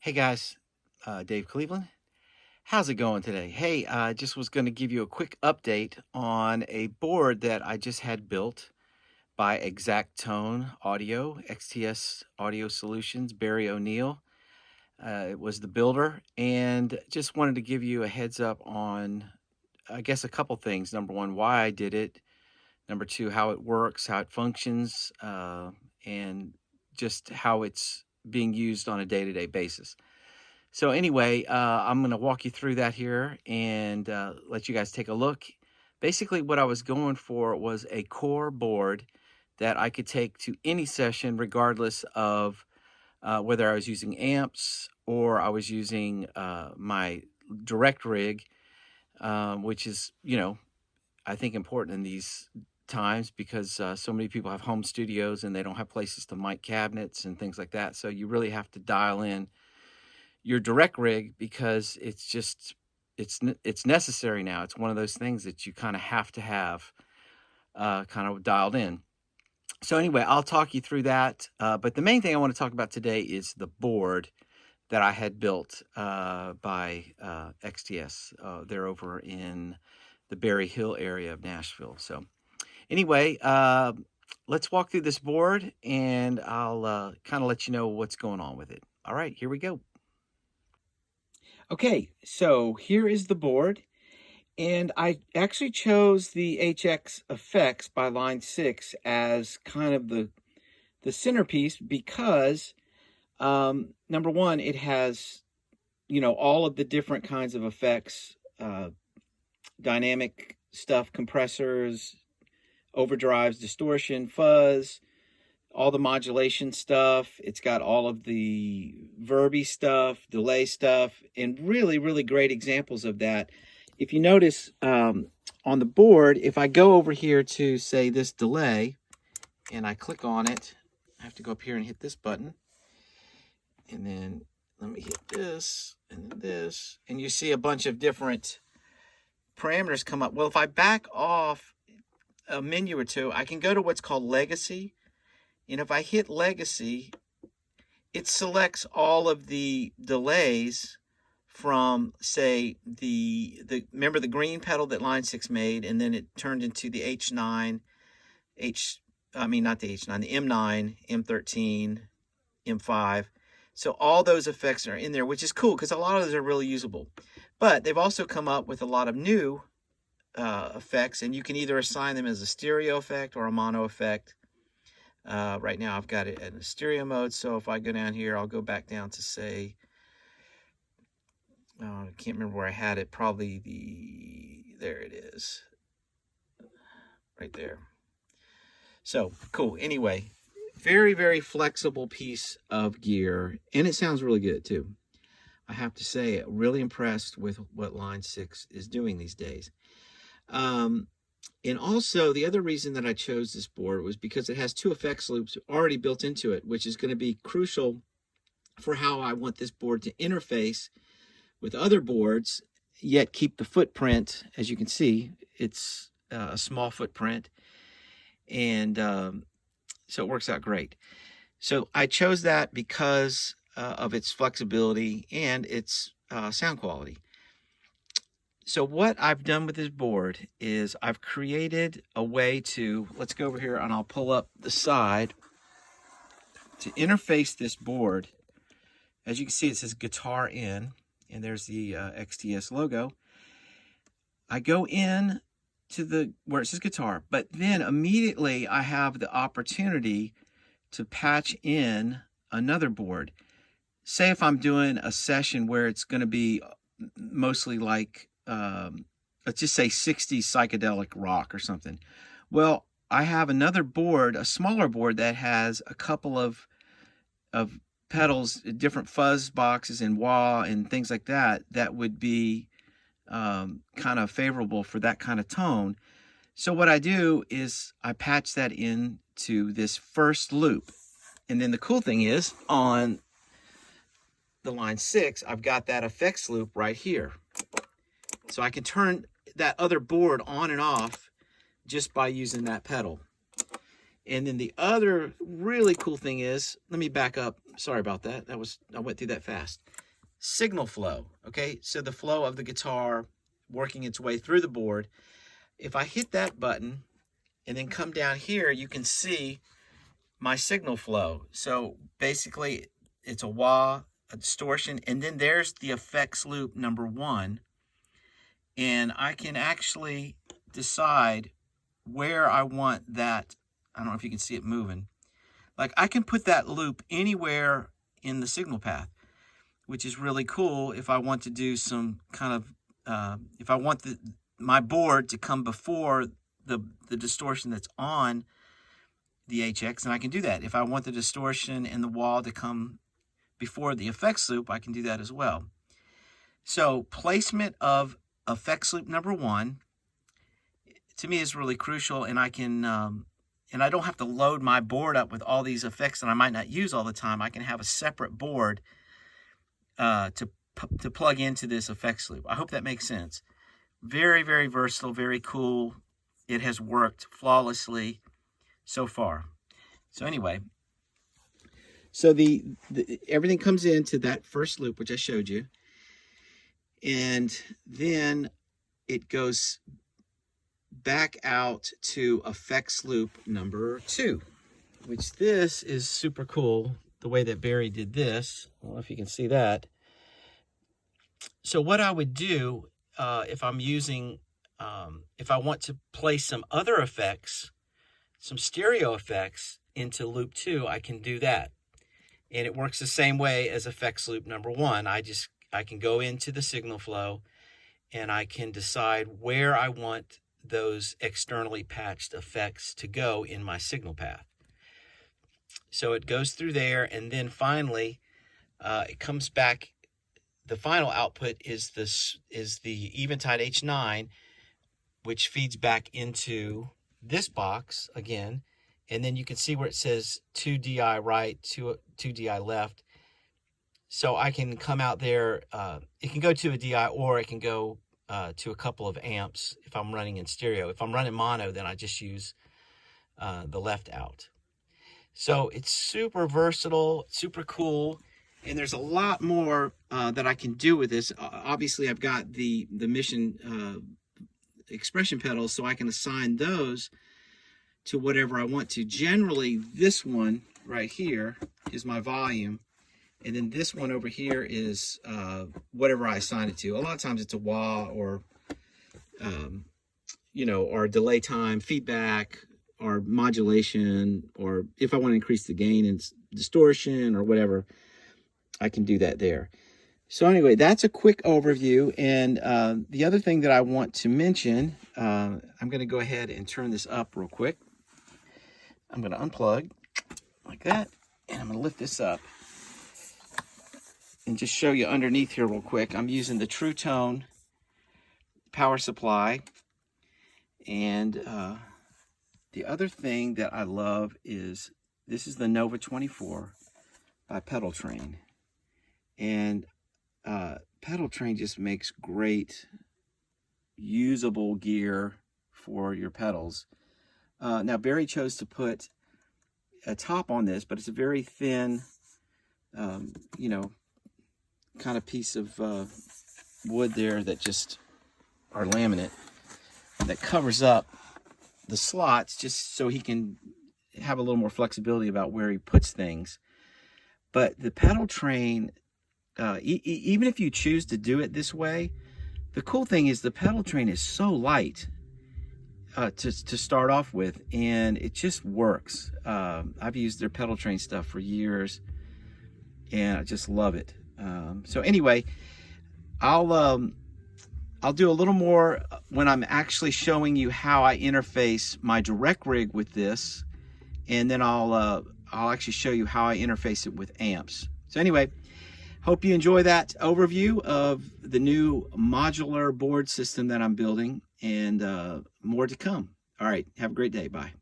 Hey guys, Dave Cleveland. How's it going today? Hey, I just was going to give you a quick update on a board that I just had built by Exact Tone Audio, XTS Audio Solutions, Barry O'Neill. It was the builder, and just wanted to give you a heads up on, I guess, a couple things. Number one, why I did it. Number two, how it works, how it functions, and just how it's being used on a day-to-day basis. So anyway, I'm going to walk you through that here and let you guys take a look. Basically, what I was going for was a core board that I could take to any session, regardless of whether I was using amps or I was using my direct rig, which is, I think important in these times because so many people have home studios and they don't have places to mic cabinets and things like that. So you really have to dial in your direct rig because it's necessary now. It's one of those things that you kind of have to have kind of dialed in. So anyway, I'll talk you through that. But the main thing I want to talk about today is the board that I had built by XTS. They're over in the Berry Hill area of Nashville. So anyway, let's walk through this board and I'll kind of let you know what's going on with it. All right, here we go. Okay, so here is the board, and I actually chose the HX Effects by Line 6 as kind of the centerpiece because, number one, it has, all of the different kinds of effects, dynamic stuff, compressors, overdrives, distortion, fuzz, all the modulation stuff. It's got all of the verby stuff, delay stuff, and really, really great examples of that. If you notice on the board, if I go over here to, say, this delay, and I click on it, I have to go up here and hit this button. And then let me hit this, and then this. And you see a bunch of different parameters come up. Well, if I back off a menu or two, I can go to what's called Legacy. And if I hit Legacy, it selects all of the delays from, say, remember the green pedal that Line 6 made, and then it turned into the H9, not the H9, the M9, M13, M5. So all those effects are in there, which is cool because a lot of those are really usable. But they've also come up with a lot of new effects, and you can either assign them as a stereo effect or a mono effect. Right now I've got it in a stereo mode, so if I go down here, I'll go back down to, say, I can't remember where I had it, probably there it is, right there. So, cool. Anyway, very, very flexible piece of gear, and it sounds really good, too. I have to say, really impressed with what Line 6 is doing these days. And also, the other reason that I chose this board was because it has two effects loops already built into it, which is going to be crucial for how I want this board to interface with other boards, yet keep the footprint. As you can see, it's a small footprint, and so it works out great. So I chose that because of its flexibility and its sound quality. So what I've done with this board is I've created a way to, let's go over here and I'll pull up the side to interface this board. As you can see, it says guitar in, and there's the XTS logo. I go in to where it says guitar, but then immediately I have the opportunity to patch in another board. Say if I'm doing a session where it's going to be mostly like, let's just say 60s psychedelic rock or something. Well, I have another board, a smaller board that has a couple of pedals, different fuzz boxes and wah and things like that, that would be kind of favorable for that kind of tone. So what I do is I patch that into this first loop. And then the cool thing is on the Line 6, I've got that effects loop right here. So I can turn that other board on and off just by using that pedal. And then the other really cool thing is, let me back up. Sorry about that. I went through that fast. Signal flow, okay? So the flow of the guitar working its way through the board. If I hit that button and then come down here, you can see my signal flow. So basically it's a wah, a distortion, and then there's the effects loop number 1. And I can actually decide where I want that. I don't know if you can see it moving. Like I can put that loop anywhere in the signal path, which is really cool if I want to do some kind of, if I want my board to come before the distortion that's on the HX, and I can do that. If I want the distortion in the wall to come before the effects loop, I can do that as well. So placement of effects loop number 1, to me, is really crucial, and I can, and I don't have to load my board up with all these effects that I might not use all the time. I can have a separate board to plug into this effects loop. I hope that makes sense. Very, very versatile, very cool. It has worked flawlessly so far. So anyway, so the everything comes into that first loop, which I showed you, and then it goes back out to effects loop number 2, which this is super cool, the way that Barry did this. I don't know if you can see that. So what I would do if I'm using, if I want to play some other effects, some stereo effects into loop 2, I can do that. And it works the same way as effects loop number 1. I can go into the signal flow and I can decide where I want those externally patched effects to go in my signal path. So it goes through there, and then finally it comes back. The final output is the Eventide H9, which feeds back into this box again, and then you can see where it says 2 DI right, 2 DI left. So I can come out there, it can go to a DI, or it can go to a couple of amps if I'm running in stereo. If I'm running mono, then I just use the left out. So it's super versatile, super cool, and there's a lot more that I can do with this. Obviously, I've got the Mission expression pedals, so I can assign those to whatever I want to. Generally, this one right here is my volume, and then this one over here is whatever I assign it to. A lot of times it's a wah, or you know, or delay time, feedback, or modulation, or if I want to increase the gain and distortion or whatever, I can do that there. So anyway, that's a quick overview. And the other thing that I want to mention, I'm going to go ahead and turn this up real quick. I'm going to unplug like that, and I'm going to lift this up and just show you underneath here real quick. I'm using the True Tone power supply, and the other thing that I love is this is the Nova 24 by Pedal Train, and Pedal Train just makes great usable gear for your pedals. Now Barry chose to put a top on this, but it's a very thin, you know, kind of piece of wood there that just, or laminate, that covers up the slots just so he can have a little more flexibility about where he puts things. But the Pedal Train, even if you choose to do it this way, the cool thing is the Pedal Train is so light to start off with, and it just works. I've used their Pedal Train stuff for years, and I just love it. So anyway, I'll do a little more when I'm actually showing you how I interface my direct rig with this, and then I'll actually show you how I interface it with amps. So anyway, hope you enjoy that overview of the new modular board system that I'm building, and more to come. All right, have a great day. Bye.